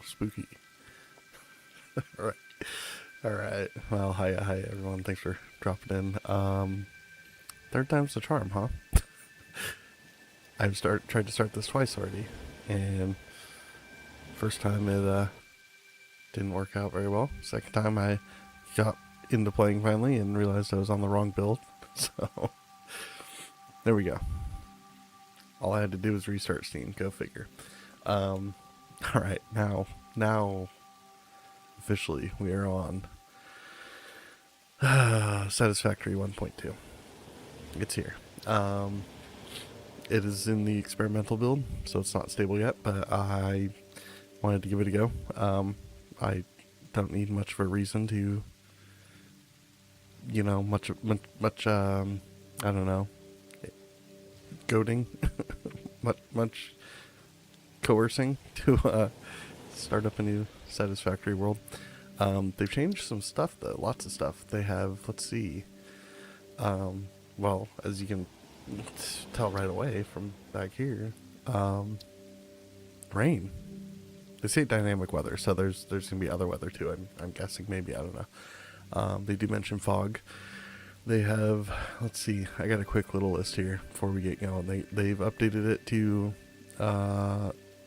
Spooky. All right. All right. Well, hi everyone. Thanks for dropping in. Third time's the charm, huh? Tried to start this twice already, and first time it didn't work out very well. Second time I got into playing finally and realized I was on the wrong build. So there we go. All I had to do was restart Steam. Go figure. Um, all right, now officially we are on Satisfactory 1.2. It's here. It is in the experimental build, so it's not stable yet, but I wanted to give it a go. I don't need much of a reason to, I don't know, goading, much coercing to start up a new Satisfactory world. They've changed some stuff though, lots of stuff. They have, let's see, well, as you can tell right away from back here, rain. They say dynamic weather, so there's gonna be other weather too. I'm guessing, maybe, I don't know. They do mention fog. They have, let's see, I got a quick little list here before we get going. They've updated it to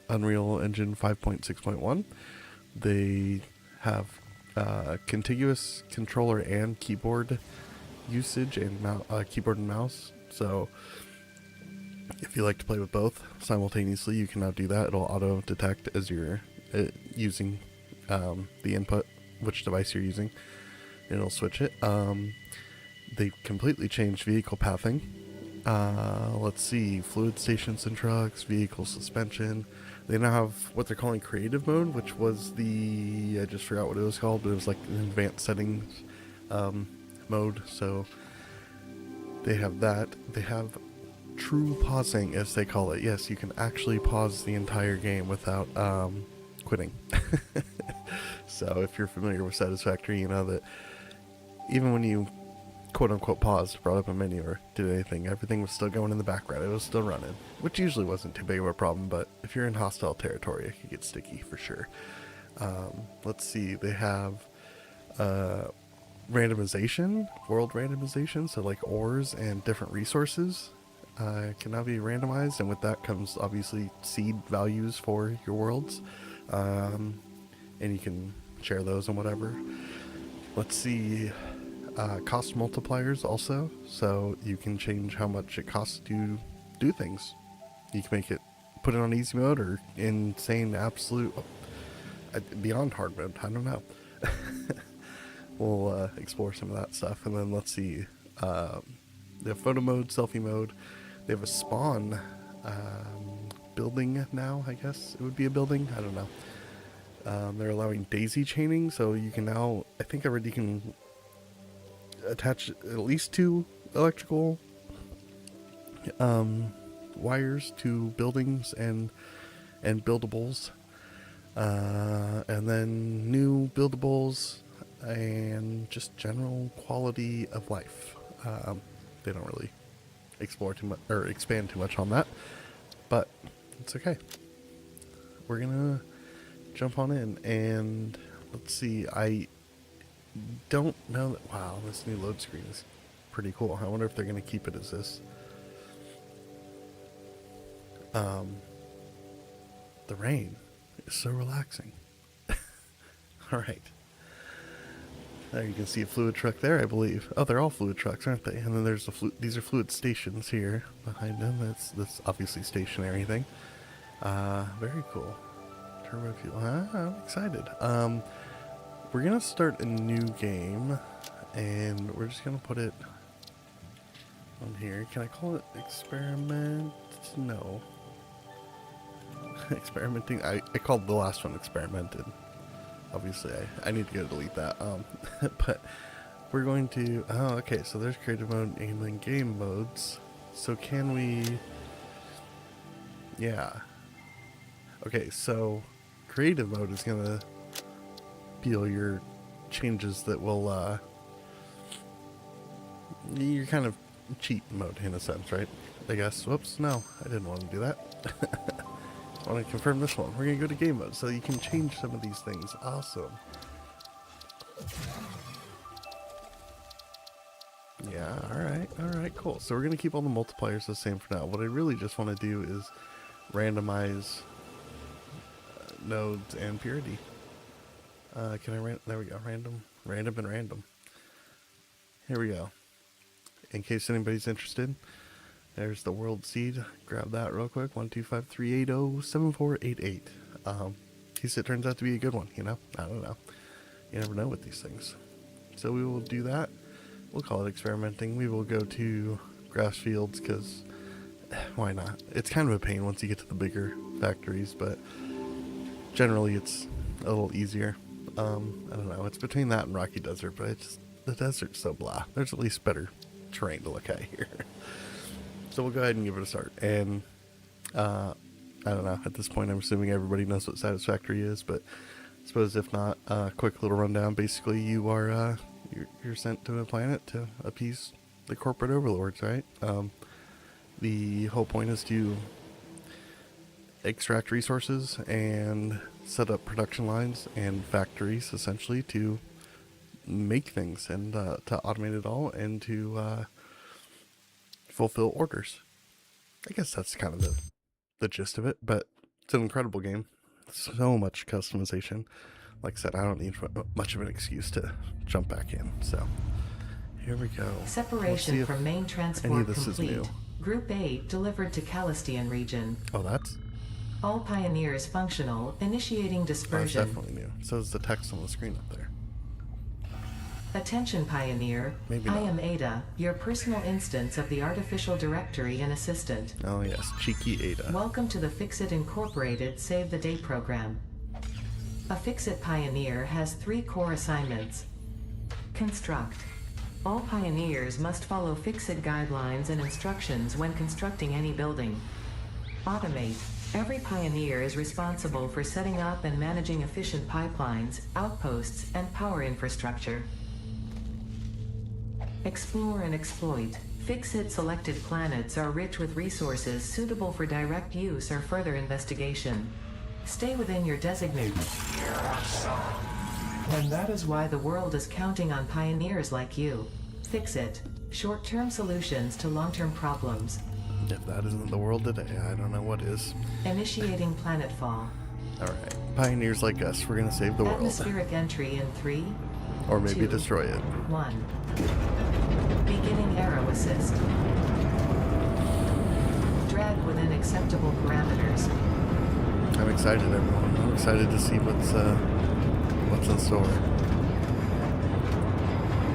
Unreal Engine 5.6.1. They have contiguous controller and keyboard usage and keyboard and mouse. So if you like to play with both simultaneously, you can now do that. It'll auto detect as you're using the input, which device you're using. It'll switch it. They completely changed vehicle pathing. Let's see, fluid stations and trucks, vehicle suspension. They now have what they're calling creative mode, which was I just forgot what it was called, but it was like an advanced settings mode. So they have that. They have true pausing, as they call it. Yes, you can actually pause the entire game without quitting. So if you're familiar with Satisfactory, you know that even when you quote-unquote paused, brought up a menu, or did anything, everything was still going in the background. It was still running, which usually wasn't too big of a problem, but if you're in hostile territory, it could get sticky for sure. Let's see, they have randomization, world randomization, so like ores and different resources can now be randomized, and with that comes obviously seed values for your worlds, and you can share those and whatever. Let's see, cost multipliers also, so you can change how much it costs to do things. You can make it, put it on easy mode or insane absolute beyond hard mode. I don't know. We'll explore some of that stuff. And then let's see, they have photo mode, selfie mode. They have a spawn building now, I guess it would be a building, I don't know. They're allowing daisy chaining, so you can now, I think I read you can attach at least 2 electrical wires to buildings and buildables, and then new buildables and just general quality of life. They don't really explore too much or expand too much on that, but it's okay. We're gonna jump on in, and let's see, I don't know that. Wow, this new load screen is pretty cool. I wonder if they're going to keep it as this. The rain is so relaxing. All right. There you can see a fluid truck there, I believe. Oh, they're all fluid trucks, aren't they? And then there's these are fluid stations here behind them. That's obviously stationary thing. Very cool. Turbo fuel. I'm excited. We're gonna start a new game, and we're just gonna put it on here. Can I call it experiment? No. Experimenting. I called the last one experimented. Obviously, I need to go delete that. But we're going to. Oh, okay. So there's creative mode and then game modes. So can we? Yeah. Okay. So creative mode is gonna all your changes that will you're kind of cheat mode in a sense, right? I guess. Whoops, no, I didn't want to do that. I want to confirm this one. We're going to go to game mode so you can change some of these things. Awesome. Yeah, alright, cool. So we're going to keep all the multipliers the same for now. What I really just want to do is randomize nodes and purity. Can I there we go, random, and random. Here we go. In case anybody's interested, there's the world seed. Grab that real quick. 12538074888. In case it turns out to be a good one, you know? I don't know. You never know with these things. So we will do that. We'll call it experimenting. We will go to grass fields because why not? It's kind of a pain once you get to the bigger factories, but generally it's a little easier. I don't know. It's between that and Rocky Desert, but it's the desert's so blah. There's at least better terrain to look at here. So we'll go ahead and give it a start. And I don't know. At this point, I'm assuming everybody knows what Satisfactory is, but I suppose if not, quick little rundown. Basically, you are you're sent to a planet to appease the corporate overlords, right? The whole point is to extract resources and set up production lines and factories, essentially, to make things and to automate it all and to fulfill orders. I guess that's kind of the gist of it, but it's an incredible game. So much customization. Like I said, I don't need much of an excuse to jump back in. So here we go. Separation from main transport complete. Group 8 delivered to Calistian region. Oh, that's... All pioneers functional, initiating dispersion. That's definitely new. So is the text on the screen up there. Attention Pioneer, I am Ada, your personal instance of the artificial directory and assistant. Oh yes, cheeky Ada. Welcome to the Fixit Incorporated Save the Day program. A Fixit Pioneer has 3 core assignments. Construct. All pioneers must follow Fixit guidelines and instructions when constructing any building. Automate. Every pioneer is responsible for setting up and managing efficient pipelines, outposts, and power infrastructure. Explore and exploit. Fixit selected planets are rich with resources suitable for direct use or further investigation. Stay within your designated. And that is why the world is counting on pioneers like you. Fixit. Short-term solutions to long-term problems. If that isn't the world today, I don't know what is. Initiating planetfall. Alright. Pioneers like us, we're gonna save the world. Atmospheric entry in 3, or maybe 2, destroy it. 1. Beginning arrow assist. Drag within acceptable parameters. I'm excited, everyone. I'm excited to see what's in store.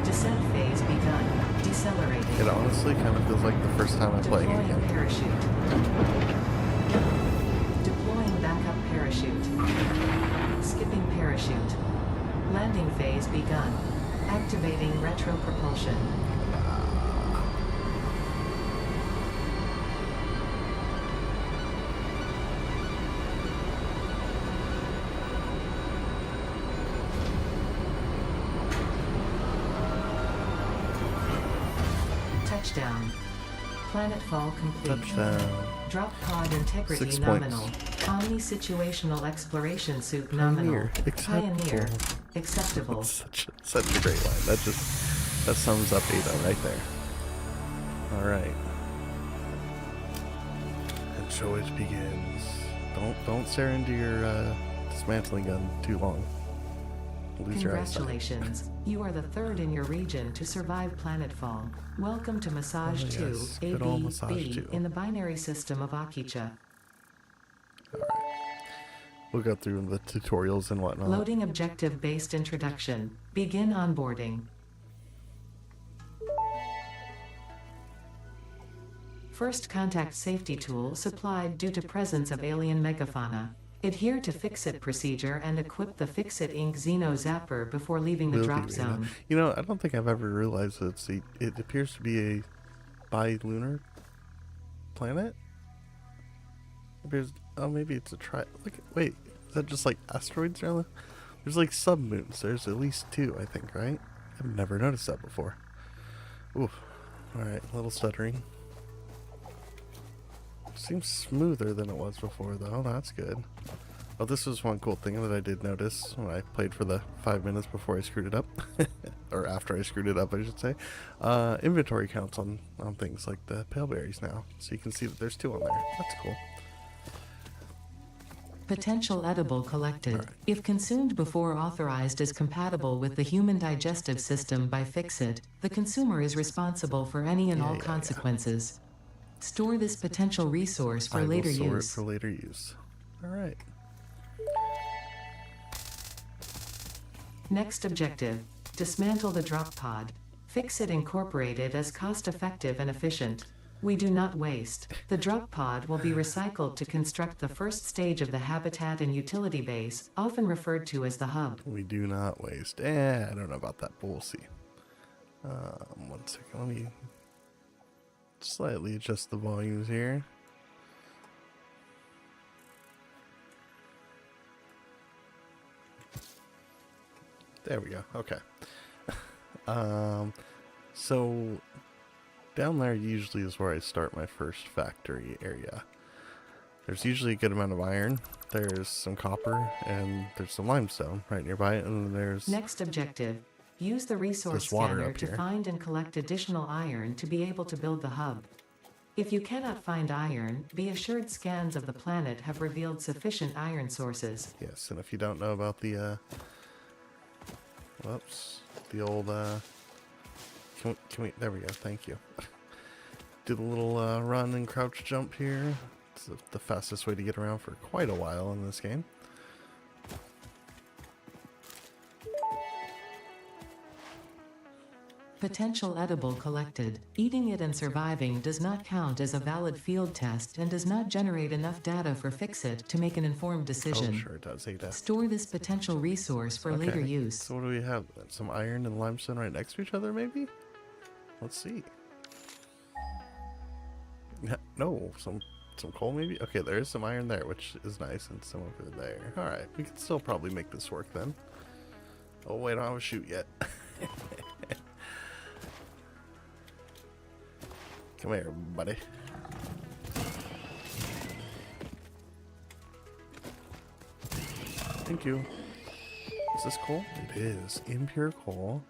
Descent phase begun. Decelerating. It honestly kind of feels like the first time I'm playing it again. Parachute. Deploying backup parachute. Skipping parachute. Landing phase begun. Activating retro propulsion. Touchdown. Planetfall complete. Touchdown. Drop pod integrity 6 nominal. points. Omni-situational exploration suit nominal. Pioneer. Acceptable. Such a great line. That sums up Ada right there. Alright. And so it begins. Don't stare into your dismantling gun too long. Lose your eyesight. Congratulations. You are the 3rd in your region to survive planetfall. Welcome to Massage 2, good old Massage 2. in the binary system of Akicha. Alright. We'll go through the tutorials and whatnot. Loading objective-based introduction. Begin onboarding. First contact safety tool supplied due to presence of alien megafauna. Adhere to Fixit procedure and equip the Fixit Inc. Xeno Zapper before leaving the drop zone. You know, I don't think I've ever realized that it appears to be a bilunar planet. Maybe it's a wait, is that just like asteroids around? There's like submoons. There's at least 2, I think, right? I've never noticed that before. Oof. Alright, a little stuttering. Seems smoother than it was before, though. That's good. Oh, this was one cool thing that I did notice when I played for the 5 minutes before I screwed it up. Or after I screwed it up, I should say. Inventory counts on things like the pale berries now. So you can see that there's 2 on there. That's cool. Potential edible collected. If consumed before authorized as compatible with the human digestive system by Fixit, the consumer is responsible for any and all consequences. Store this potential resource for later store use. it for later use. All right. Next objective, dismantle the drop pod. Fixit Incorporated as cost-effective and efficient. We do not waste. The drop pod will be recycled to construct the first stage of the habitat and utility base, often referred to as the hub. We do not waste. I don't know about that, but we'll see. 1 second. Let me slightly adjust the volumes here. There we go. Okay. So down there usually is where I start my first factory area. There's usually a good amount of iron. There's some copper and there's some limestone right nearby, and then there's Next objective, use the resource scanner to find and collect additional iron to be able to build the hub. If you cannot find iron, be assured scans of the planet have revealed sufficient iron sources. Yes, and if you don't know about the whoops, the old can we there we go, thank you. Do the little run and crouch jump here. It's the fastest way to get around for quite a while in this game. Potential edible collected. Eating it and surviving does not count as a valid field test and does not generate enough data for Fixit to make an informed decision. Oh, sure it does, Ada. Store this potential resource for later use. So what do we have? Some iron and limestone right next to each other, maybe? Let's see. No, some coal maybe? Okay, there is some iron there, which is nice, and some over there. Alright, we can still probably make this work then. Oh wait, I don't have a chute yet. Come here, buddy. Thank you. Is this coal? It is. Impure coal.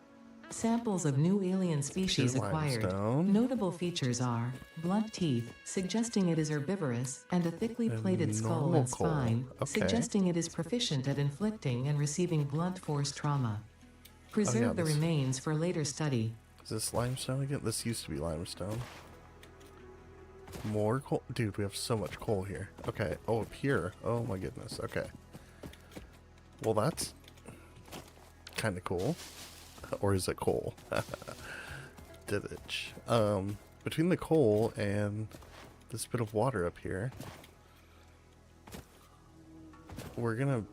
Samples of new alien species acquired. Limestone. Notable features are blunt teeth, suggesting it is herbivorous, and a thickly plated skull and spine, suggesting it is proficient at inflicting and receiving blunt force trauma. Preserve the remains for later study. Is this limestone again? This used to be limestone. More coal? Dude, we have so much coal here. Okay. Oh, up here. Oh my goodness. Okay. Well, that's kind of cool. Or is it coal? Divage. Between the coal and this bit of water up here, we're gonna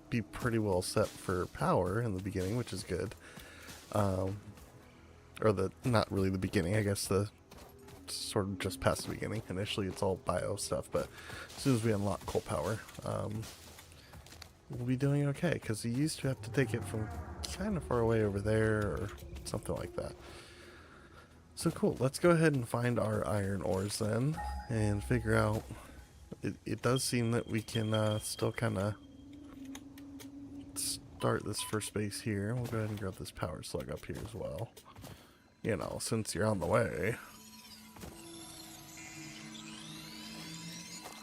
be pretty well set for power in the beginning, which is good. Or not really the beginning, I guess the sort of just past the beginning. Initially it's all bio stuff, but as soon as we unlock coal power, we'll be doing okay, because you used to have to take it from kind of far away over there or something like that. So cool, let's go ahead and find our iron ores then and figure out. It does seem that we can still kind of start this first base here. We'll go ahead and grab this power slug up here as well, you know, since you're on the way.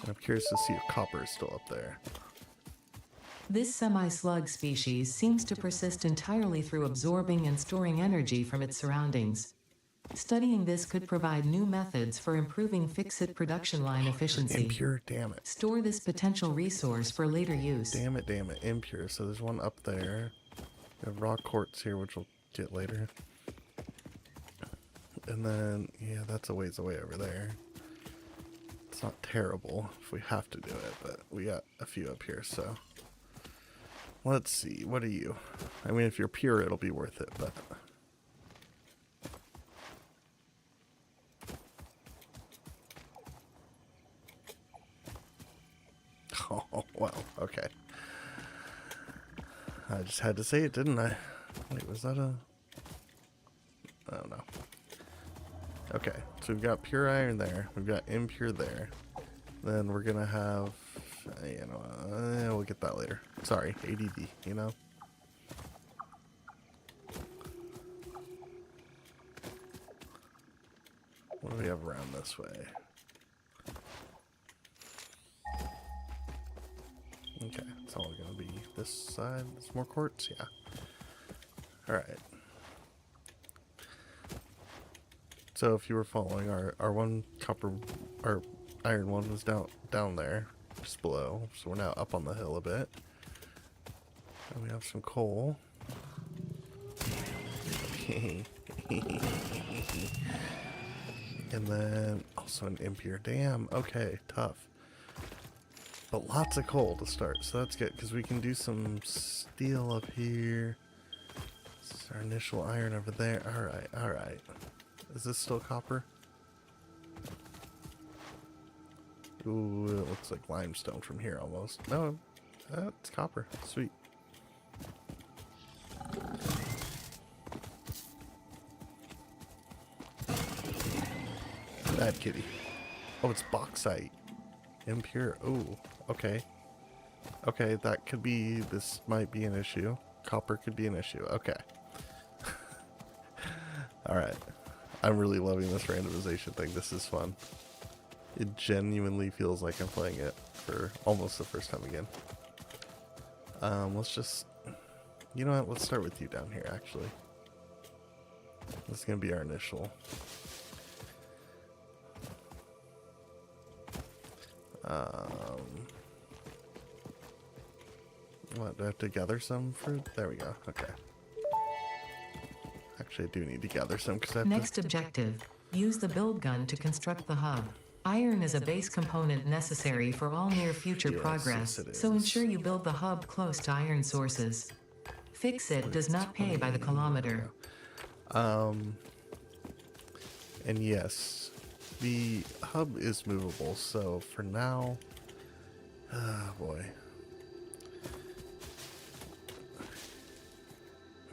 I'm curious to see if copper is still up there. This semi-slug species seems to persist entirely through absorbing and storing energy from its surroundings. Studying this could provide new methods for improving Fixit production line efficiency. Impure, damn it. Store this potential resource for later use. Damn it, impure. So there's one up there. We have raw quartz here, which we'll get later. And then, yeah, that's a ways away over there. It's not terrible if we have to do it, but we got a few up here, so. Let's see, what are you? I mean, if you're pure, it'll be worth it, but. Oh, well, okay. I just had to say it, didn't I? Wait, was that a... I don't know. Okay, so we've got pure iron there. We've got impure there. Then we're gonna have, we'll get that later. Sorry, ADD, you know? What do we have around this way? Okay, it's all gonna be this side. There's more quartz, yeah. Alright. So if you were following, our one copper, our iron one was down there, just below. So we're now up on the hill a bit. And we have some coal. And then also an impure dam. Okay, tough. But lots of coal to start, so that's good, because we can do some steel up here. This is our initial iron over there. Alright, alright. Is this still copper? Ooh, it looks like limestone from here almost. No, it's copper. Sweet. Bad kitty. Oh, it's bauxite. Impure. Ooh, okay. Okay, that could be, this might be an issue. Copper could be an issue. Okay. Alright. I'm really loving this randomization thing. This is fun. It genuinely feels like I'm playing it for almost the first time again. Let's just, you know what, let's start with you down here actually. This is going to be our initial. What, do I have to gather some for, there we go, okay. Actually, I do need to gather some because I have Next objective, use the build gun to construct the hub. Iron is a base component necessary for all near future Yes, progress, yes, it so is. ensure you build the hub close to iron sources. Fix it does not pay by the kilometer. And yes, the hub is movable, so for now, oh boy.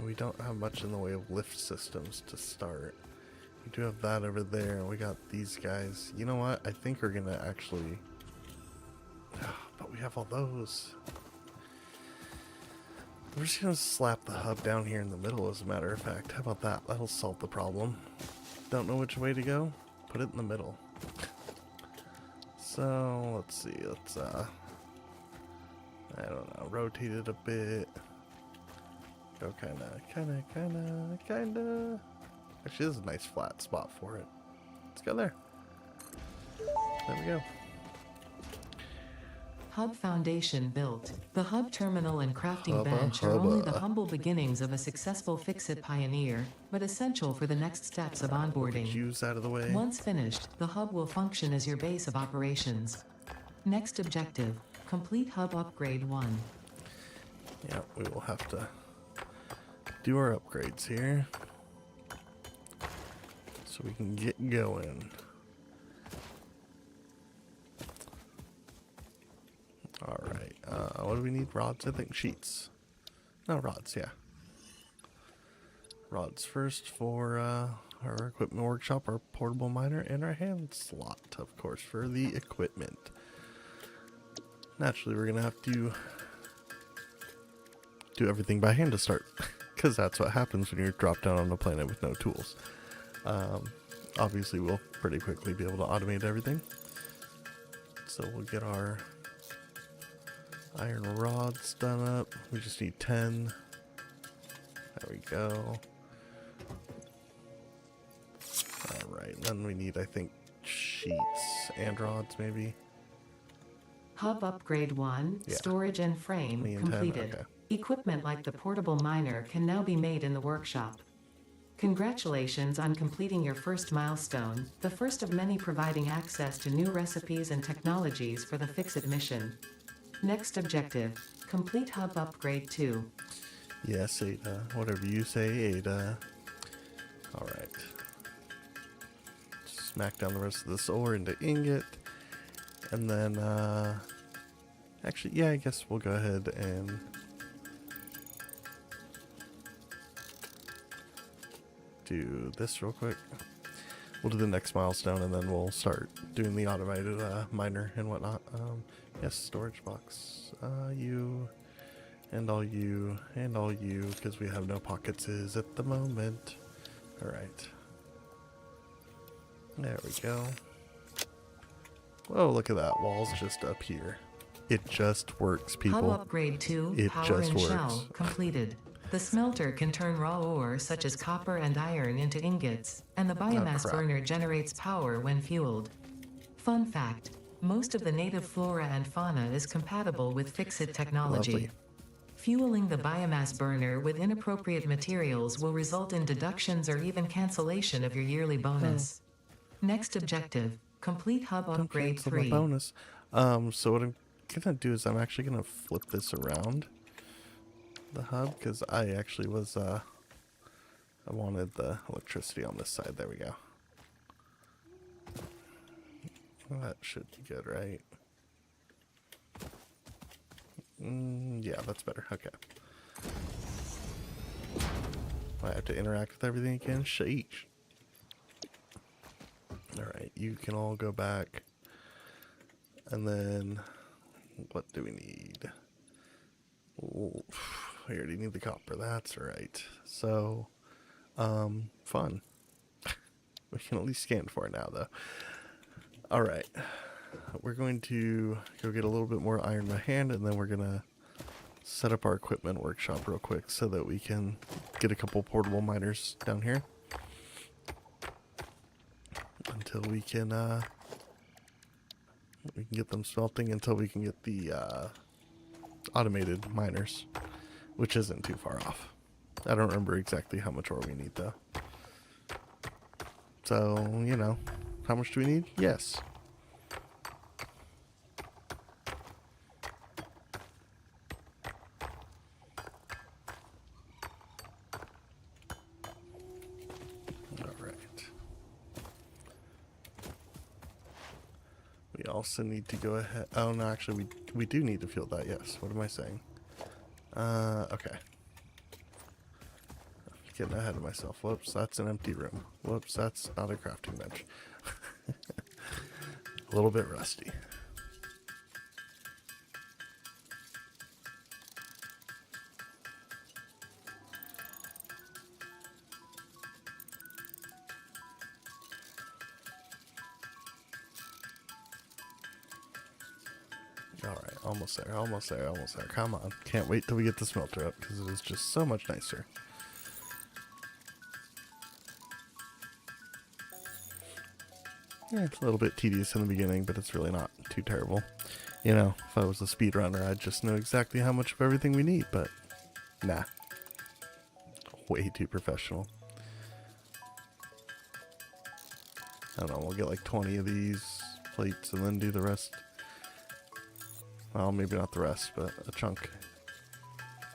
We don't have much in the way of lift systems to start. We do have that over there, and we got these guys. You know what? I think we're gonna actually... but we have all those. We're just gonna slap the hub down here in the middle, as a matter of fact. How about that? That'll solve the problem. Don't know which way to go? Put it in the middle. So, let's see. Let's, I don't know, rotate it a bit. Go kinda. Actually, this is a nice flat spot for it. Let's go there. There we go. Hub foundation built. The hub terminal and crafting Hubba bench are only the hubba. humble beginnings of a successful Fix-It pioneer, but essential for the next steps of onboarding. Use out of the way. Once finished, the hub will function as your base of operations. Next objective, complete hub upgrade 1. Yeah, we will have to do our upgrades here so we can get going. Alright, what do we need? Rods, I think. Sheets. No, rods, yeah. Rods first for our equipment workshop, our portable miner, and our hand slot, of course, for the equipment. Naturally, we're going to have to do everything by hand to start, because that's what happens when you're dropped down on a planet with no tools. Obviously, we'll pretty quickly be able to automate everything. So we'll get our iron rods done up. We just need 10. There we go. Alright, then we need, I think, sheets and rods, maybe. Hub upgrade 1, Yeah. storage and frame, 20 and 10, completed. okay. Equipment like the portable miner can now be made in the workshop. Congratulations on completing your first milestone, the first of many providing access to new recipes and technologies for the Fix-It mission. Next objective, complete hub upgrade 2. Yes, Ada. Whatever you say, Ada. Alright. Smack down the rest of this ore into ingot. And then, actually, yeah, I guess we'll go ahead and do this real quick. we'll do the next milestone, and then we'll start doing the automated miner and whatnot. Yes, storage box. You, and all you, and all you, because we have no pockets at the moment. Alright. There we go. Whoa, look at that. Wall's just up here. It just works, people. Hub upgrade 2, It power just and works. shell, completed. The smelter can turn raw ore such as copper and iron into ingots, and the biomass crap. burner generates power when fueled. Fun fact, most of the native flora and fauna is compatible with Fix-It technology. Lovely. Fueling the biomass burner with inappropriate materials will result in deductions or even cancellation of your yearly bonus. Next objective, complete hub Don't upgrade cancel my 3. bonus. So what I'm gonna do is I'm actually gonna flip this around the hub, because I actually was I wanted the electricity on this side. There we go. Well, that should be good, right? Yeah, that's better. Okay. I have to interact with everything again. Sheesh. Alright, you can all go back. And then, what do we need? Ooh, we already need the copper. That's right. So, fun. We can at least scan for it now, though. Alright. We're going to go get a little bit more iron by hand, and then we're going to set up our equipment workshop real quick so that we can get a couple portable miners down here. Until we can get them smelting, until we can get the automated miners, which isn't too far off. I don't remember exactly how much ore we need, though. So, you know, how much do we need? Yes. We also need to go ahead. Oh no, actually we do need to fuel that. Yes. What am I saying? Okay. Getting ahead of myself. Whoops, that's an empty room. Whoops, that's not a crafting bench. A little bit rusty. Alright, almost there, almost there, almost there. Come on. Can't wait till we get the smelter up, because it is just so much nicer. Yeah, it's a little bit tedious in the beginning, but it's really not too terrible. You know, if I was a speedrunner, I'd just know exactly how much of everything we need, but nah. Way too professional. I don't know, we'll get like 20 of these plates and then do the rest. Well, maybe not the rest, but a chunk.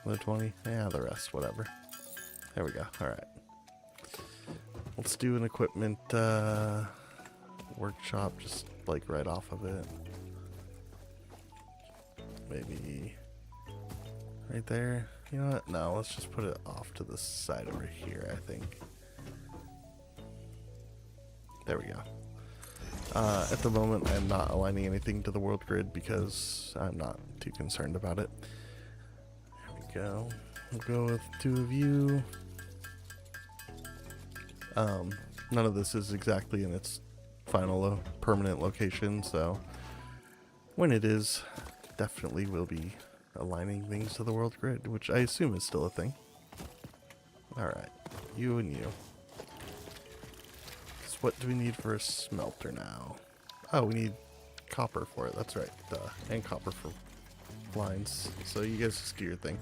The 20? Yeah, the rest, whatever. There we go. Alright. Let's do an equipment workshop, just like right off of it. Maybe right there. You know what? No, let's just put it off to the side over here, I think. There we go. At the moment, I'm not aligning anything to the world grid because I'm not too concerned about it. There we go. We'll go with 2 of you. None of this is exactly in its final permanent location, so when it is, definitely will be aligning things to the world grid, which I assume is still a thing. Alright, you and you. So what do we need for a smelter now? Oh, we need copper for it, that's right. And copper for lines. So you guys just do your thing.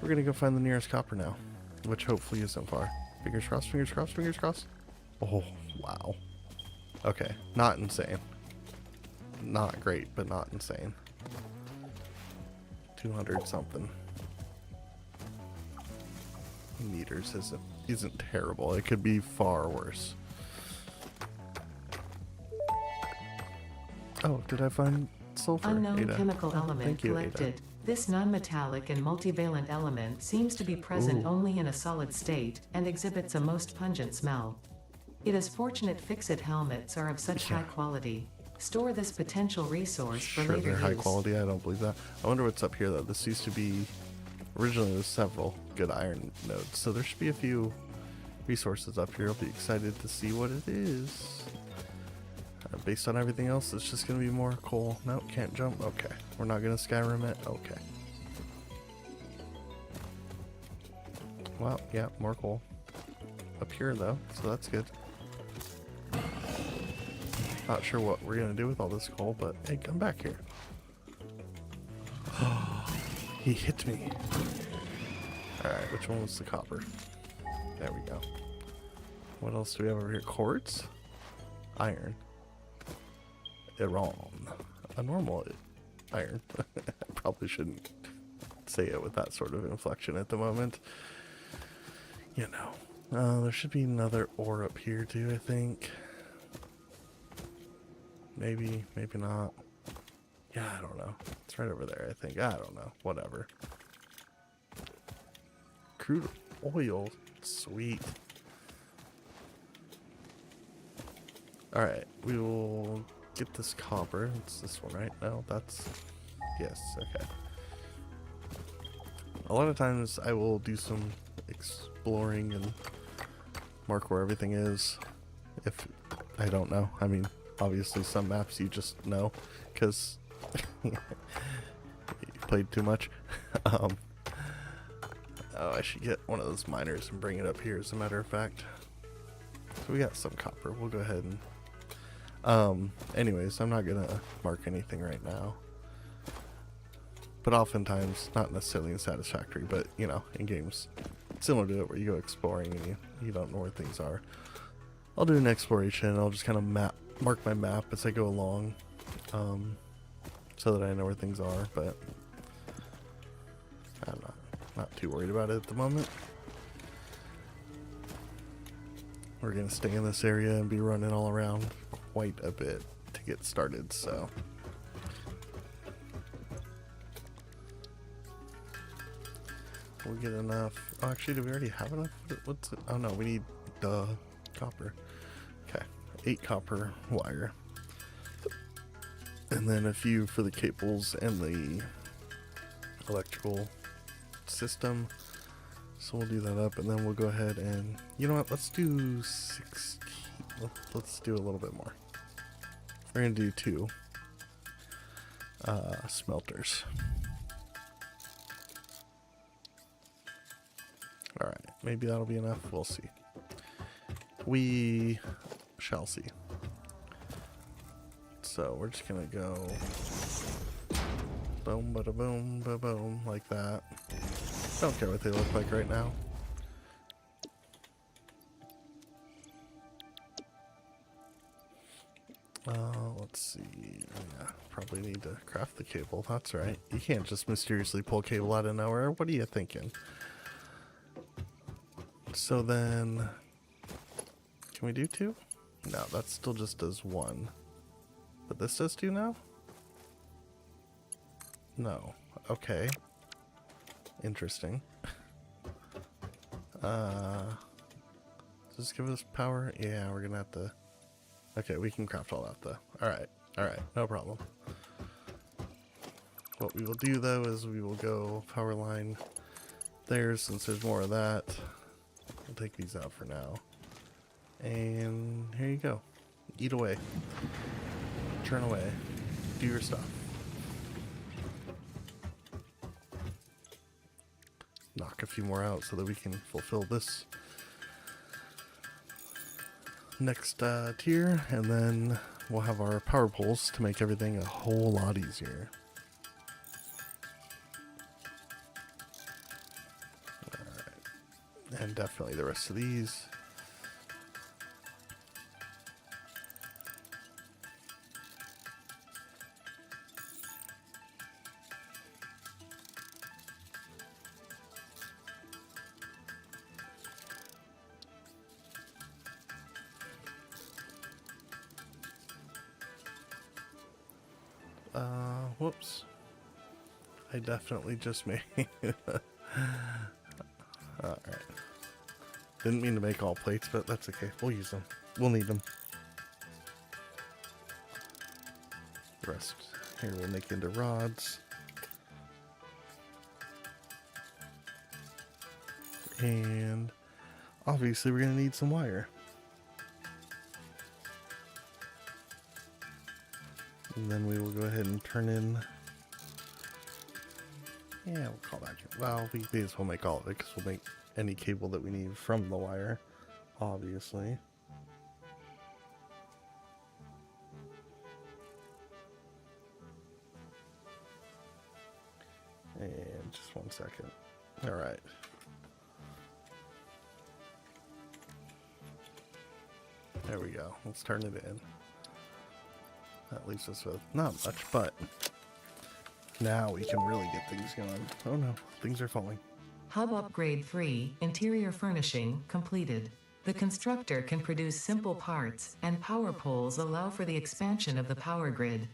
We're gonna go find the nearest copper now, which hopefully isn't far. Fingers crossed, fingers crossed, fingers crossed. Oh, wow. Okay, not insane. Not great, but not insane. 200 something meters isn't terrible. It could be far worse. Oh, did I find sulfur? Unknown Ada. chemical element Thank you, collected. Ada. This non-metallic and multivalent element seems to be present Ooh. only in a solid state and exhibits a most pungent smell. It is fortunate fix-it helmets are of such high quality. Store this potential resource for Sure, later they're high use. quality. I don't believe that. I wonder what's up here though. This used to be originally there's several good iron nodes, so there should be a few resources up here. I'll be excited to see what it is. Based on everything else, it's just gonna be more coal. Nope, can't jump. Okay, we're not gonna Skyrim it. Okay. Well, yeah, more coal up here though, so that's good. Not sure what we're gonna do with all this coal, but hey, come back here. He hit me. Alright, which one was the copper? There we go. What else do we have over here? Quartz? Iron. Iran. A normal iron. I probably shouldn't say it with that sort of inflection at the moment. You know. There should be another ore up here too, I think. Maybe, maybe not. Yeah, I don't know. It's right over there, I think. I don't know. Whatever. Crude oil. Sweet. Alright, we will get this copper. It's this one, right? No, that's... Yes, okay. A lot of times I will do some exploring and mark where everything is. If I don't know. I mean, obviously some maps you just know because you played too much. Oh, I should get one of those miners and bring it up here as a matter of fact. So we got some copper. We'll go ahead and anyways, I'm not gonna mark anything right now. But oftentimes, not necessarily in Satisfactory, but you know, in games similar to it where you go exploring and you don't know where things are. I'll do an exploration. I'll just kind of mark my map as I go along, so that I know where things are. But I'm not too worried about it at the moment. We're gonna stay in this area and be running all around quite a bit to get started. So. We'll get enough. Oh, actually, do we already have enough? What's it? Oh no, we need copper. Okay, 8 copper wire, and then a few for the cables and the electrical system. So we'll do that up, and then we'll go ahead and you know what? Let's do 16. Let's do a little bit more. We're gonna do 2 smelters. Alright, maybe that'll be enough. We'll see. We shall see. So we're just gonna go boom, bada boom, ba boom, like that. Don't care what they look like right now. Let's see. Yeah, probably need to craft the cable. That's right. You can't just mysteriously pull cable out of nowhere. What are you thinking? So then, can we do 2? No, that still just does 1. But this does 2 now? No. Okay. Interesting. Does this give us power? Yeah, we're gonna have to... Okay, we can craft all that though. Alright, alright, no problem. What we will do though is we will go power line there since there's more of that. We'll take these out for now. And here you go. Eat away. Turn away. Do your stuff. Knock a few more out so that we can fulfill this next tier. And then we'll have our power poles to make everything a whole lot easier. And definitely the rest of these. Whoops. I definitely just made... Alright. Didn't mean to make all plates, but that's okay. We'll use them. we'll need them. The rest here we'll make into rods. And obviously we're going to need some wire. And then we will go ahead and turn in, yeah, we'll call that, well, we may as well make all of it because we'll make any cable that we need from the wire, obviously. And just 1 second. All right. There we go. Let's turn it in. That leaves us with not much, but now we can really get things going. Oh no, things are falling. Hub Upgrade 3, Interior Furnishing, completed. The constructor can produce simple parts, and power poles allow for the expansion of the power grid.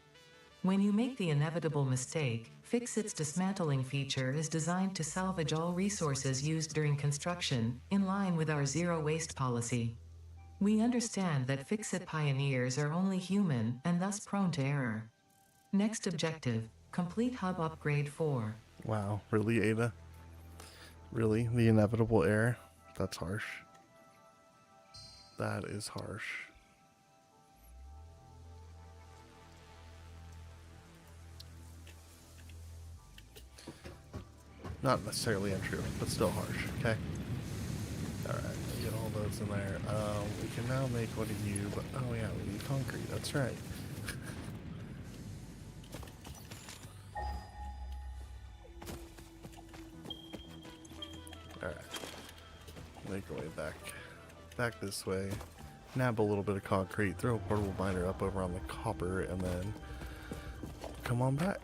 When you make the inevitable mistake, Fix-It's dismantling feature is designed to salvage all resources used during construction, in line with our zero waste policy. We understand that Fix-It pioneers are only human and thus prone to error. Next objective, complete Hub Upgrade 4. Wow, really, Ada? Really? The inevitable error? That's harsh. That is harsh. Not necessarily untrue, but still harsh, okay? Alright, get all those in there. We can now make one of you, but oh yeah, we need concrete, that's right. Alright. Make our way back this way. Nab a little bit of concrete, throw a portable miner up over on the copper, and then come on back.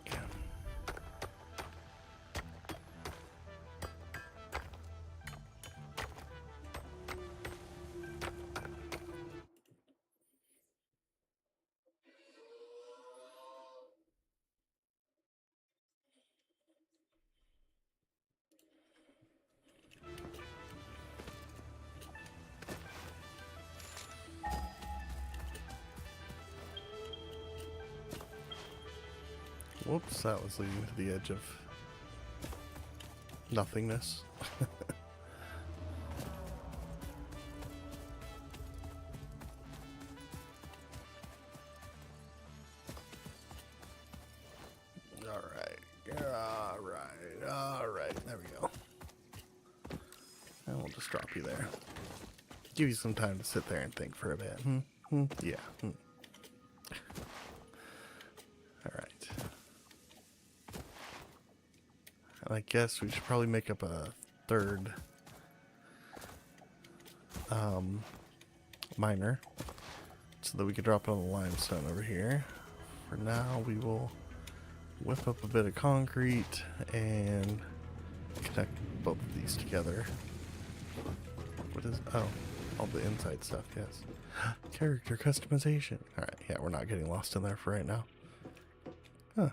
Whoops, that was leading to the edge of nothingness. Alright, there we go. And we'll just drop you there. Give you some time to sit there and think for a bit. Yeah. Alright. And I guess we should probably make up a third miner so that we can drop it on the limestone over here. For now, we will whip up a bit of concrete and connect both of these together. What is, oh, all the inside stuff, yes. Character customization. Alright, yeah, we're not getting lost in there for right now. Huh.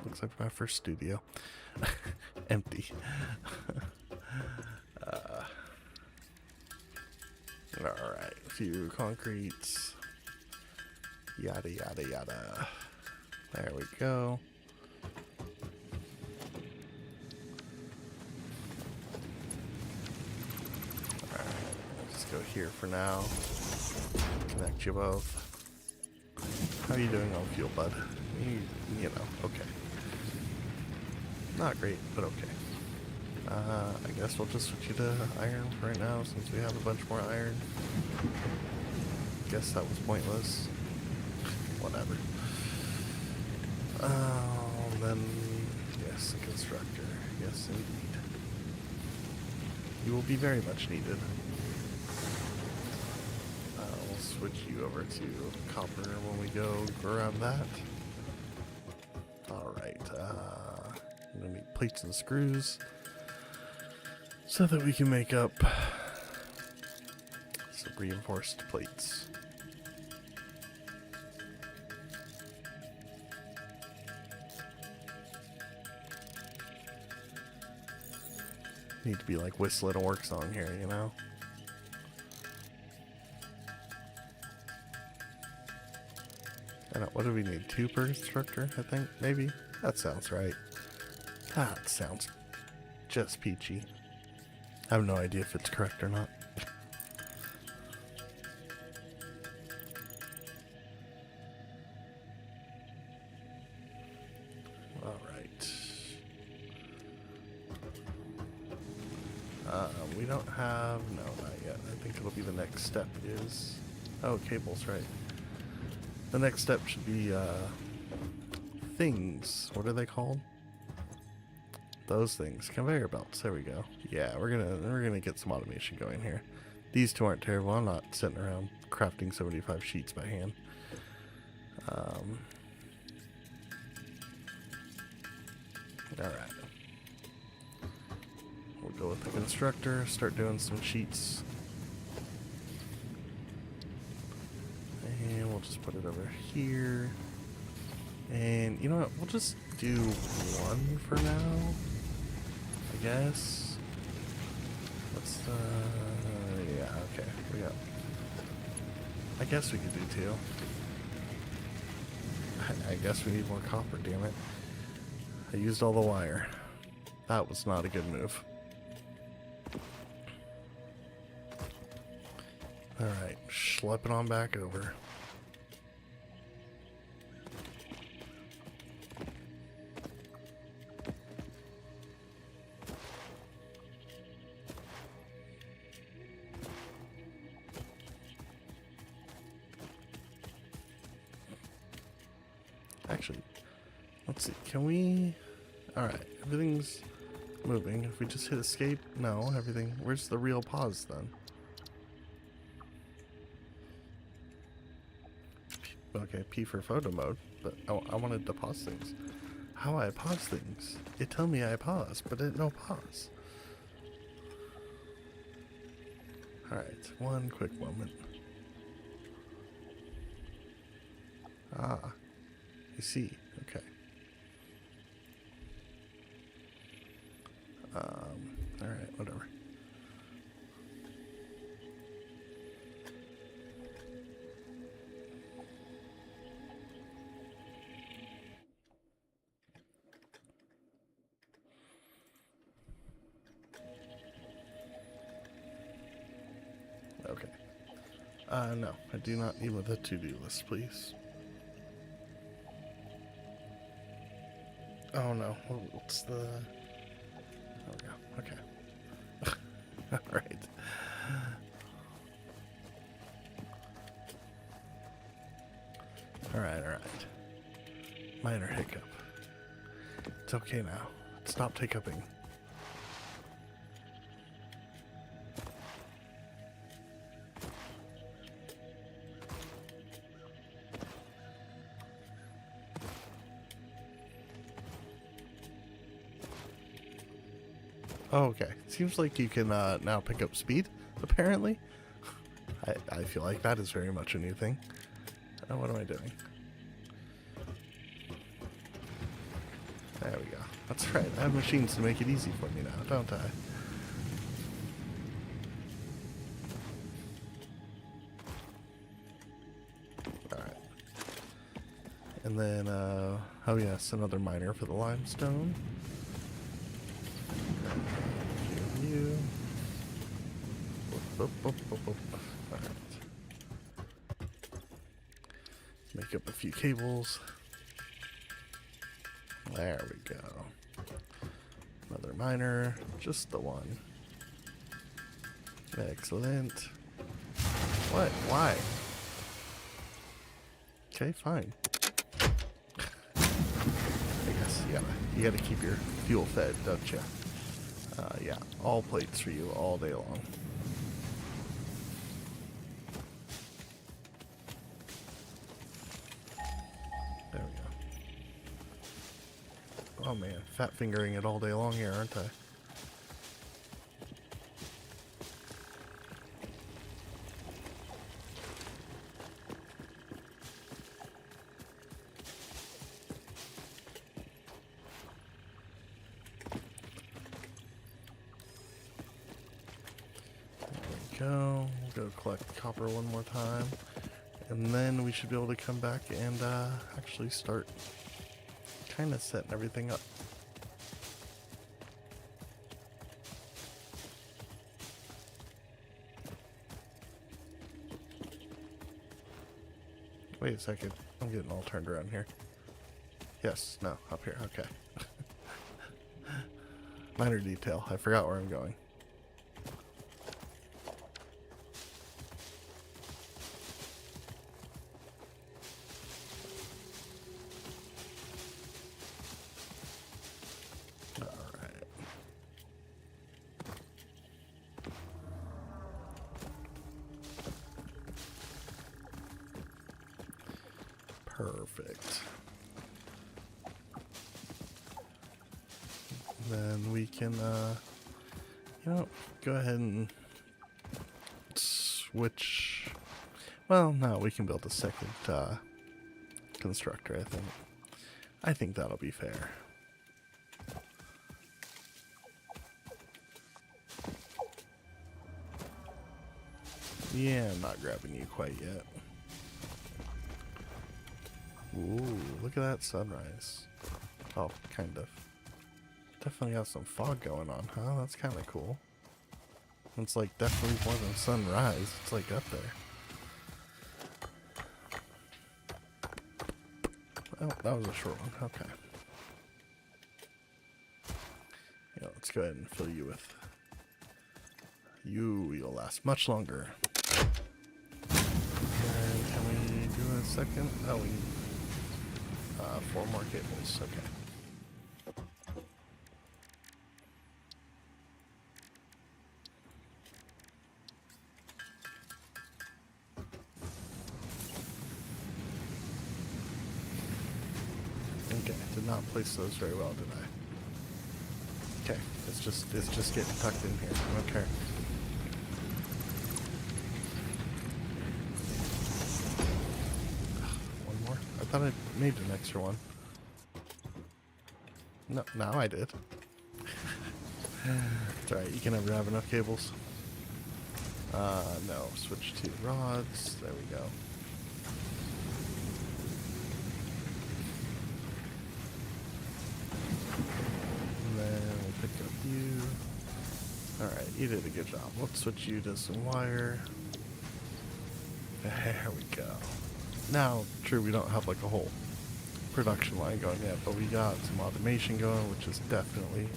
Looks like my first studio. Empty. Alright, a few concretes. Yada, yada, yada. There we go. Alright, let's just go here for now. Connect you both. How are you doing on fuel, bud? You know, okay. Not great, but okay. I guess we'll just switch you to iron for right now since we have a bunch more iron. Guess that was pointless. Whatever. Then, yes, a constructor. Yes, indeed. You will be very much needed. We'll switch you over to copper when we go grab that. Alright, I'm gonna need plates and screws so that we can make up some reinforced plates. Need to be like whistling a work song here, you know? And what do we need? 2 per constructor, I think? Maybe? That sounds right. That sounds just peachy. I have no idea if it's correct or not. Alright. We don't have... No, not yet. I think it'll be the next step is... Oh, cables, right. The next step should be, things. What are they called? Those things. Conveyor belts. There we go. Yeah, we're gonna get some automation going here. These 2 aren't terrible. I'm not sitting around crafting 75 sheets by hand. Alright. We'll go with the constructor, start doing some sheets. And we'll just put it over here. And you know what? We'll just do 1 for now, I guess. What's the... Yeah, okay. We got... I guess we could do 2. I guess we need more copper, damn it. I used all the wire. That was not a good move. Alright, schlep it on back over. Actually, let's see, can we... Alright, everything's moving. If we just hit escape, no, everything... Where's the real pause then? Okay, P for photo mode, but I wanted to pause things. How I pause things? It tell me I pause, but it no pause. Alright, one quick moment. Ah, I see, okay. Alright, whatever. Okay. No, I do not need with a to-do list, please. Oh no, what's the... Oh yeah, okay. Alright. Alright. Minor hiccup. It's okay now. Stop hiccuping. Oh, okay. Seems like you can now pick up speed, apparently. I feel like that is very much a new thing. Oh, what am I doing? There we go. That's right. I have machines to make it easy for me now, don't I? Alright. And then, oh yes, another miner for the limestone. You. Alright. Make up a few cables. There we go. Another miner, just the one. Excellent. What? Why? Okay, fine. I guess you gotta keep your fuel fed, don't you? Yeah, all plates for you all day long. There we go. Oh man, fat fingering it all day long here, aren't I? We'll go collect copper one more time, And then we should be able to come back and actually start kind of setting everything up. Wait a second. I'm getting all turned around here. Yes, no, up here. Okay. Minor detail. I forgot where I'm going. Alright. Perfect. Then we can, go ahead and switch. Well, no, we can build a second constructor, I think. I think that'll be fair. Yeah, I'm not grabbing you quite yet. Ooh, look at that sunrise. Oh, kind of. Definitely got some fog going on, huh? That's kind of cool. It's like definitely more than sunrise. It's like up there. Oh, that was a short one. Okay. Yeah, let's go ahead and fill you with. You'll last much longer. And can we do a second? Oh, we need 4 more cables. Okay. Okay, did not place those very well, did I? Okay, it's just getting tucked in here. Okay. One more. I thought I made an extra one. No, now I did. It's alright, you can never have enough cables. No, switch to rods. There we go. And then we'll pick up you. Alright, you did a good job. Let's switch you to some wire. There we go. Now, true, we don't have like a whole production line going yet, but we got some automation going, which is definitely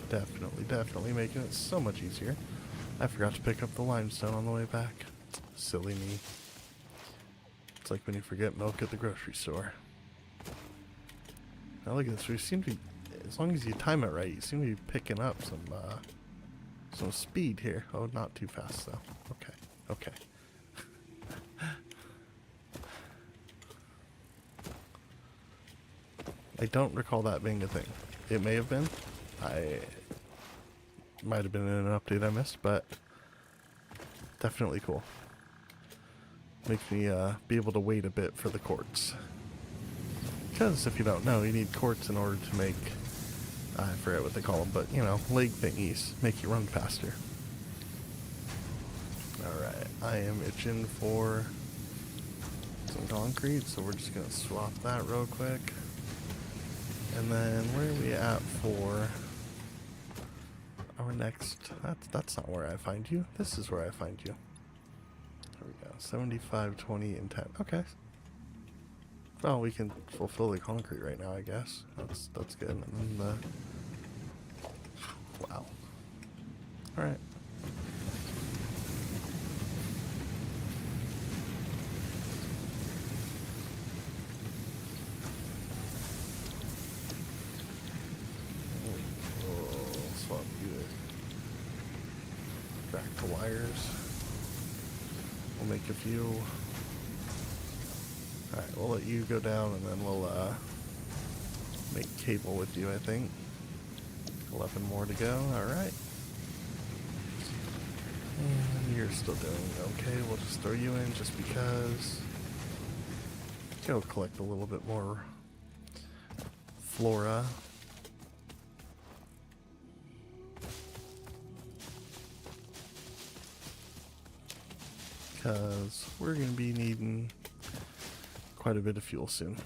making it so much easier. I forgot to pick up the limestone on the way back. Silly me. It's like when you forget milk at the grocery store. Now look at this. We seem to be, as long as you time it right, you seem to be picking up some speed here. Oh, not too fast though. Okay. Okay. I don't recall that being a thing. It may have been. I might have been in an update I missed, but definitely cool. Makes me be able to wait a bit for the quartz. Because if you don't know, you need quartz in order to make, I forget what they call them, but you know, leg thingies, make you run faster. Alright, I am itching for some concrete, so we're just going to swap that real quick. And then where are we at for our next? That's not where I find you. This is where I find you. There we go. 75, 20, and 10. Okay. Well, we can fulfill the concrete right now, I guess. That's good. And then the wow. All right. Back to wires. We'll make a few. Alright, we'll let you go down and then we'll make cable with you, I think. 11 more to go. Alright. And you're still doing okay. We'll just throw you in just because. Go collect a little bit more flora. Because we're going to be needing quite a bit of fuel soon.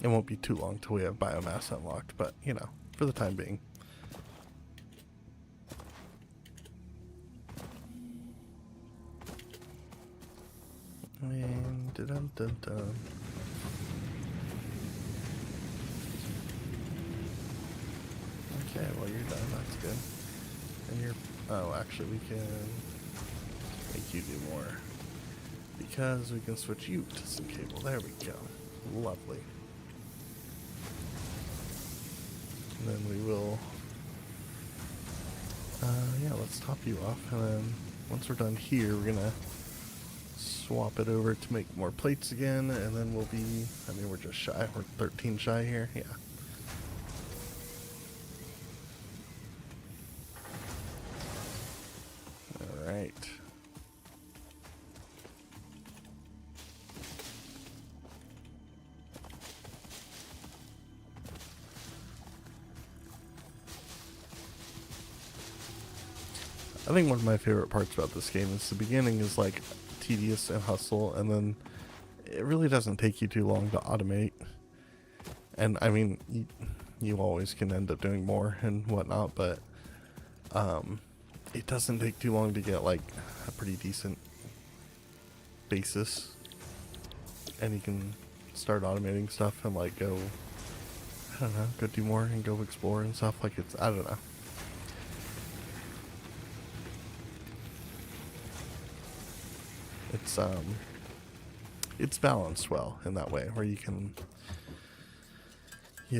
It won't be too long till we have biomass unlocked, but, you know, for the time being. And dun-dun-dun-dun. Okay, well, you're done. That's good. And you're... Oh, actually, we can make you do more. Because we can switch you to some cable. There we go. Lovely. And then we will... yeah, let's top you off. And then once we're done here, we're going to swap it over to make more plates again. And then we'll be... I mean, we're just shy. We're 13 shy here. Yeah. Alright. I think one of my favorite parts about this game is the beginning is like tedious and hustle, and then it really doesn't take you too long to automate. And I mean, you always can end up doing more and whatnot, but it doesn't take too long to get like a pretty decent basis, and you can start automating stuff and like go, I don't know, go do more and go explore and stuff. Like it's, I don't know. It's balanced well in that way, where you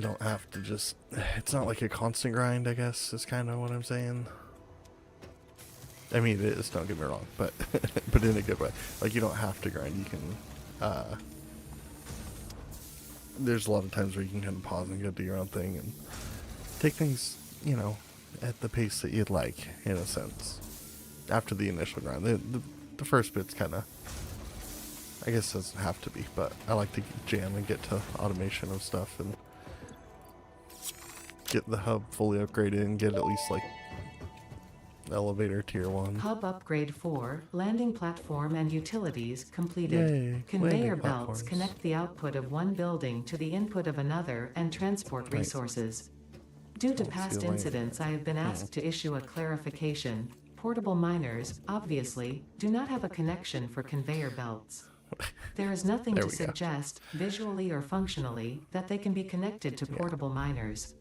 don't have to just, it's not like a constant grind, I guess, is kind of what I'm saying. I mean, it is, don't get me wrong, but but in a good way. Like, you don't have to grind. You can, there's a lot of times where you can kind of pause and go do your own thing and take things, you know, at the pace that you'd like, in a sense, after the initial grind. The first bit's kind of, I guess, doesn't have to be, but I like to jam and get to automation of stuff and get the hub fully upgraded and get at least like elevator tier 1. Hub upgrade 4, landing platform and utilities completed. Yay, Conveyor landing belts platforms. connect the output of one building to the input of another and transport Nice. resources. Due to Let's past see the landing. incidents, I have been asked to issue a clarification. Portable miners, obviously, do not have a connection for conveyor belts. There is nothing There to we go. suggest, visually or functionally, that they can be connected to portable miners.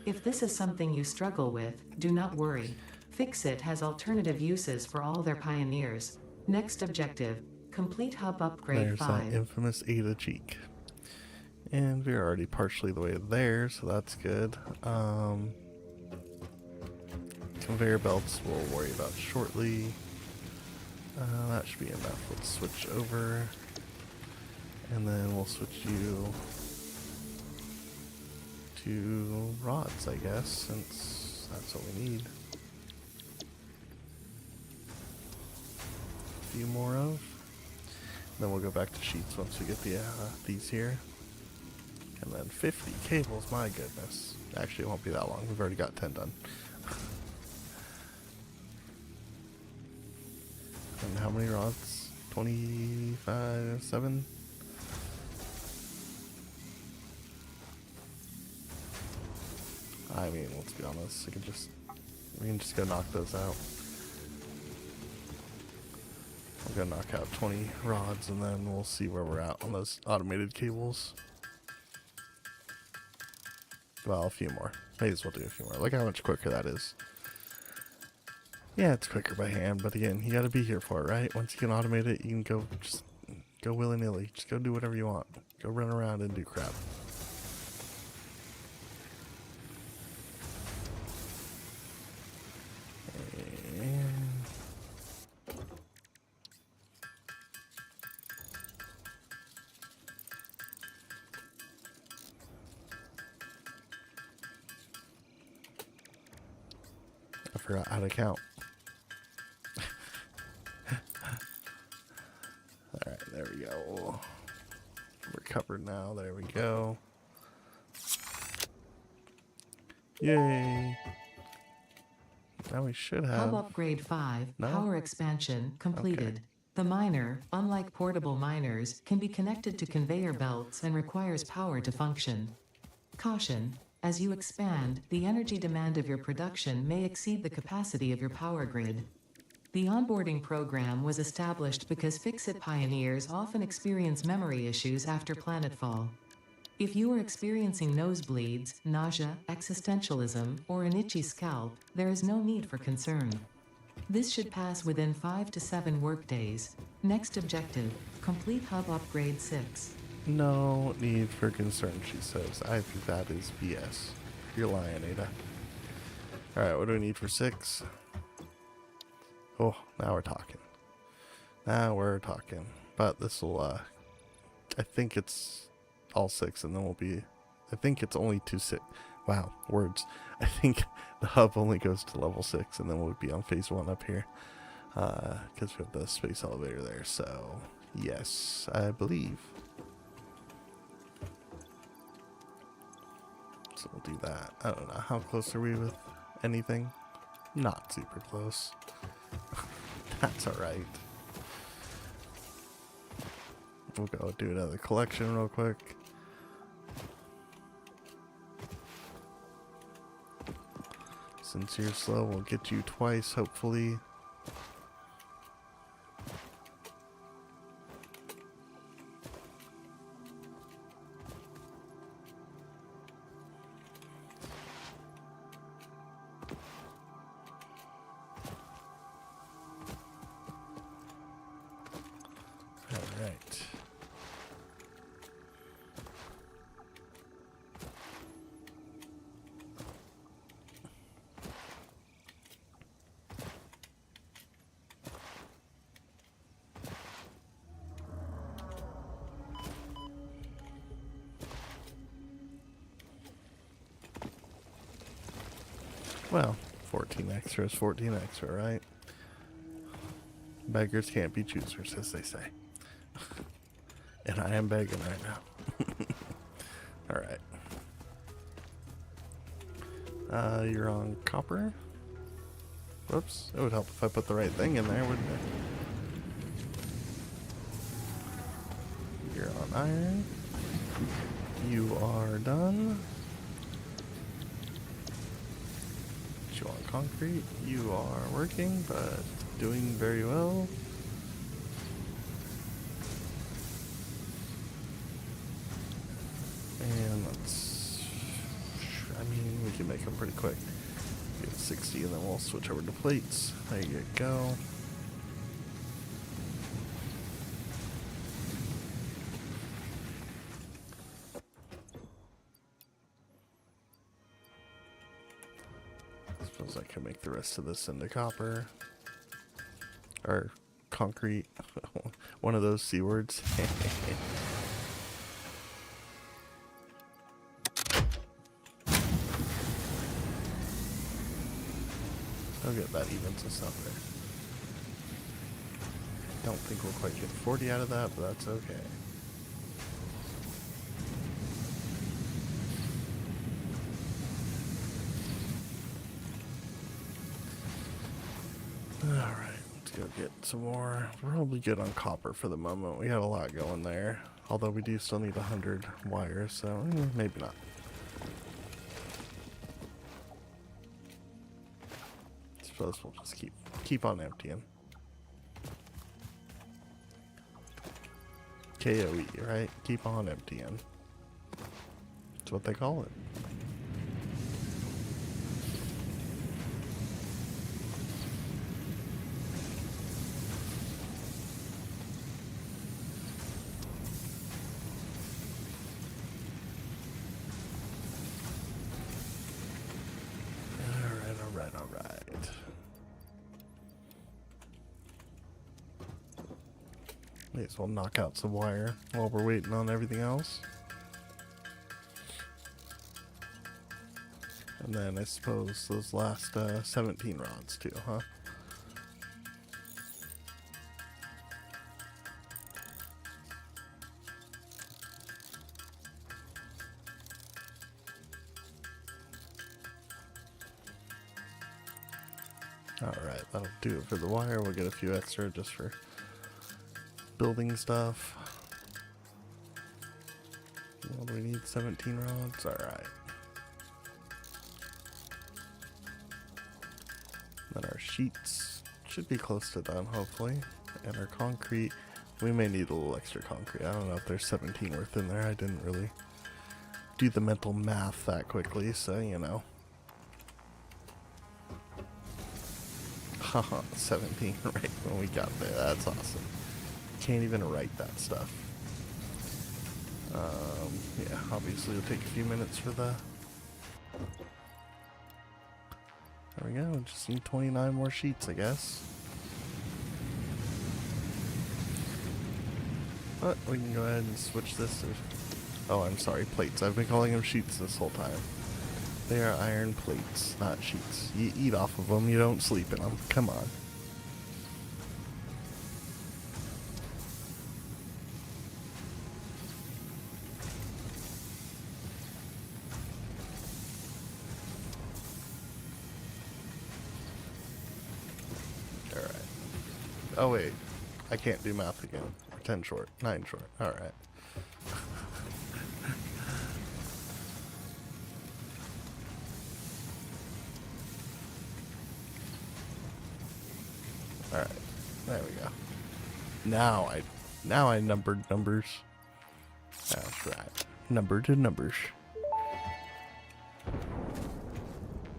If this is something you struggle with, do not worry. Fixit has alternative uses for all their pioneers. Next objective, complete hub upgrade There's 5. that infamous Ada cheek. And we're already partially the way there, so that's good. Conveyor belts we'll worry about shortly. That should be enough. Let's switch over. And then we'll switch you to rods, I guess, since that's what we need. A few more of. Then we'll go back to sheets once we get the these here. And then 50 cables, my goodness. Actually, it won't be that long. We've already got 10 done. And how many rods? 25, 7? I mean, let's be honest. We can just go knock those out. We're gonna knock out 20 rods, and then we'll see where we're at on those automated cables. Well, a few more. May as well do a few more. Look how much quicker that is. Yeah, it's quicker by hand, but again, you gotta be here for it, right? Once you can automate it, you can go, just go willy-nilly. Just go do whatever you want. Go run around and do crap. And I forgot how to count. Alright, there we go. We're covered now. There we go. Yay! Now we should have... Hub upgrade 5, No? power expansion completed. Okay. The miner, unlike portable miners, can be connected to conveyor belts and requires power to function. Caution: as you expand, the energy demand of your production may exceed the capacity of your power grid. The onboarding program was established because fix-it pioneers often experience memory issues after planetfall. If you are experiencing nosebleeds, nausea, existentialism, or an itchy scalp, there is no need for concern. This should pass within 5 to 7 workdays. Next objective: complete hub upgrade 6. No need for concern, she says. I think that is BS. You're lying, Ada. Alright, what do we need for 6? Oh, now we're talking. Now we're talking. But this will, I think it's all 6, and then we'll be... I think it's only 6. Wow, words. I think the hub only goes to level 6, and then we'll be on phase 1 up here. Because we have the space elevator there, so... Yes, I believe. So we'll do that. I don't know. How close are we with anything? Not super close. That's alright. We'll go do another collection real quick. Since you're slow, we'll get you twice, hopefully. Alright. Well, 14 extra is 14 extra, right? Beggars can't be choosers, as they say. And I am begging right now. Alright. You're on copper? Whoops. It would help if I put the right thing in there, wouldn't it? You're on iron. You are done. You on concrete. You are working, but doing very well. And let's... I mean, we can make them pretty quick. Get 60 and then we'll switch over to plates. There you go. I suppose I can make the rest of this into copper. Or concrete. One of those C words. I'll get that evens us up there. Don't think we'll quite get 40 out of that, but that's okay. Alright, let's go get some more. We're probably good on copper for the moment. We have a lot going there. Although we do still need 100 wires, so maybe not. Suppose we'll just keep on emptying. KOE, right? Keep on emptying. That's what they call it. Alright. May as well knock out some wire while we're waiting on everything else. And then I suppose those last 17 rods too, huh? Alright, that'll do it for the wire. We'll get a few extra just for building stuff. What do we need? 17 rods? Alright. Then our sheets should be close to done, hopefully. And our concrete, we may need a little extra concrete. I don't know if there's 17 worth in there. I didn't really do the mental math that quickly, so you know. Haha, 17 right when we got there. That's awesome. Can't even write that stuff. Yeah, obviously it'll take a few minutes for the... There we go, just need 29 more sheets, I guess. But we can go ahead and switch this to... Oh, I'm sorry, plates. I've been calling them sheets this whole time. They are iron plates, not sheets. You eat off of them, you don't sleep in them. Come on. Alright. Oh wait, I can't do math again. 10 short, 9 short. Alright. Alright, there we go. Now I numbered numbers. That's right. Numbered numbers.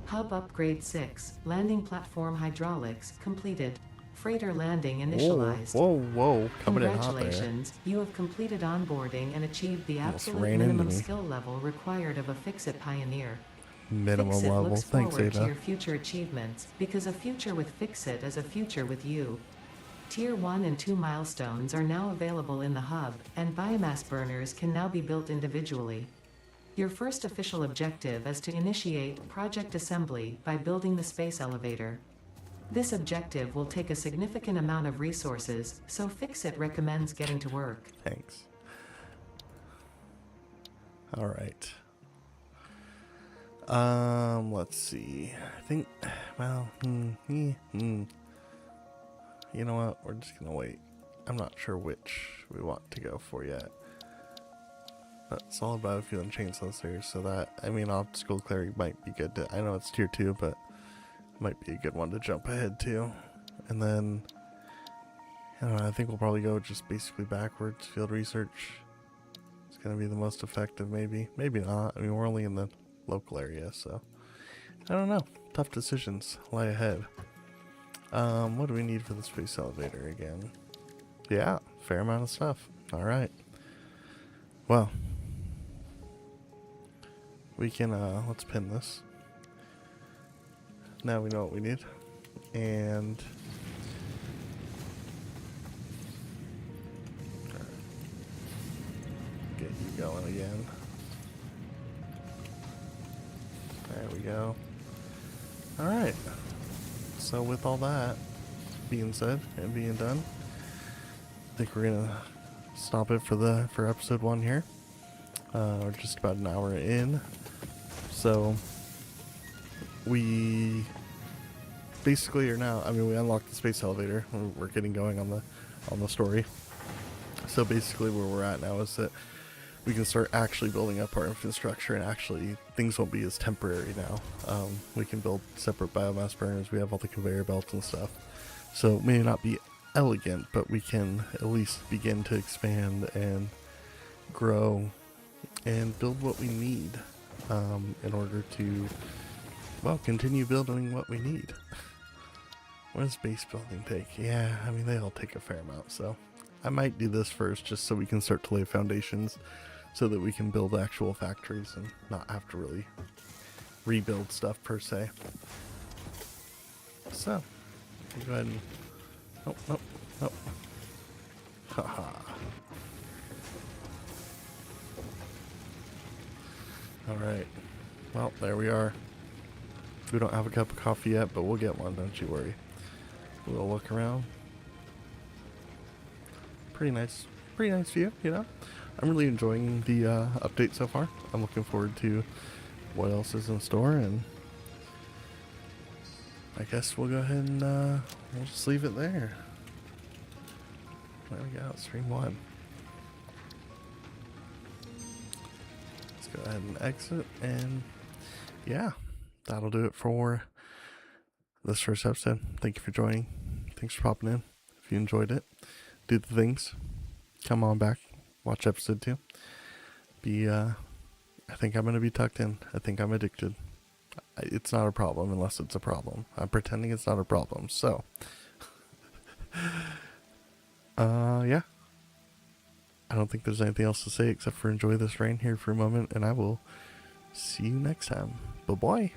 Hub upgrade 6, landing platform hydraulics completed. Freighter landing initialized. Whoa, coming in hot there. Congratulations, you have completed onboarding and achieved the Almost absolute ran into minimum me. skill level required of a Fix-It Pioneer. Minimum Fix-It level. looks Thanks, forward to Ada. your future achievements, because a future with Fix-It is a future with you. Tier 1 and 2 milestones are now available in the hub, and biomass burners can now be built individually. Your first official objective is to initiate project assembly by building the space elevator. This objective will take a significant amount of resources, so Fix-It recommends getting to work. Thanks. Alright. Let's see. I think, well, you know what? We're just gonna wait. I'm not sure which we want to go for yet. But Solid Battlefield and Chainsaw Series, so that, I mean, Optical Cleric might be good to, I know it's tier 2, but might be a good one to jump ahead to. And then, I don't know, I think we'll probably go just basically backwards. Field research is going to be the most effective, maybe. Maybe not. I mean, we're only in the local area, so I don't know. Tough decisions lie ahead. What do we need for the space elevator again? Yeah, fair amount of stuff. Alright. Well, we can, let's pin this. Now we know what we need. And get you going again. There we go. Alright. So with all that being said and being done, I think we're gonna stop it for episode 1 here. We're just about an hour in. So we basically are now, I mean, we unlocked the space elevator. We're getting going on the story. So basically where we're at now is that we can start actually building up our infrastructure, and actually things won't be as temporary now. We can build separate biomass burners. We have all the conveyor belts and stuff. So it may not be elegant, but we can at least begin to expand and grow and build what we need in order to, well, continue building what we need. What does base building take? Yeah, I mean, they all take a fair amount, so I might do this first just so we can start to lay foundations so that we can build actual factories and not have to really rebuild stuff per se. So, we'll go ahead and... Nope. Haha. Alright. Well, there we are. We don't have a cup of coffee yet, but we'll get one, don't you worry. We'll look around. Pretty nice view, you know? I'm really enjoying the update so far. I'm looking forward to what else is in store, and I guess we'll go ahead and we'll just leave it there. There we go, stream 1. Let's go ahead and exit, and yeah, that'll do it for this first episode. Thank you for joining. Thanks for popping in. If you enjoyed it, do the things. Come on back, watch episode 2. I think I'm going to be tucked in. I think I'm addicted. It's not a problem unless it's a problem. I'm pretending it's not a problem. So, yeah. I don't think there's anything else to say except for enjoy this rain here for a moment, and I will see you next time. Bye-bye.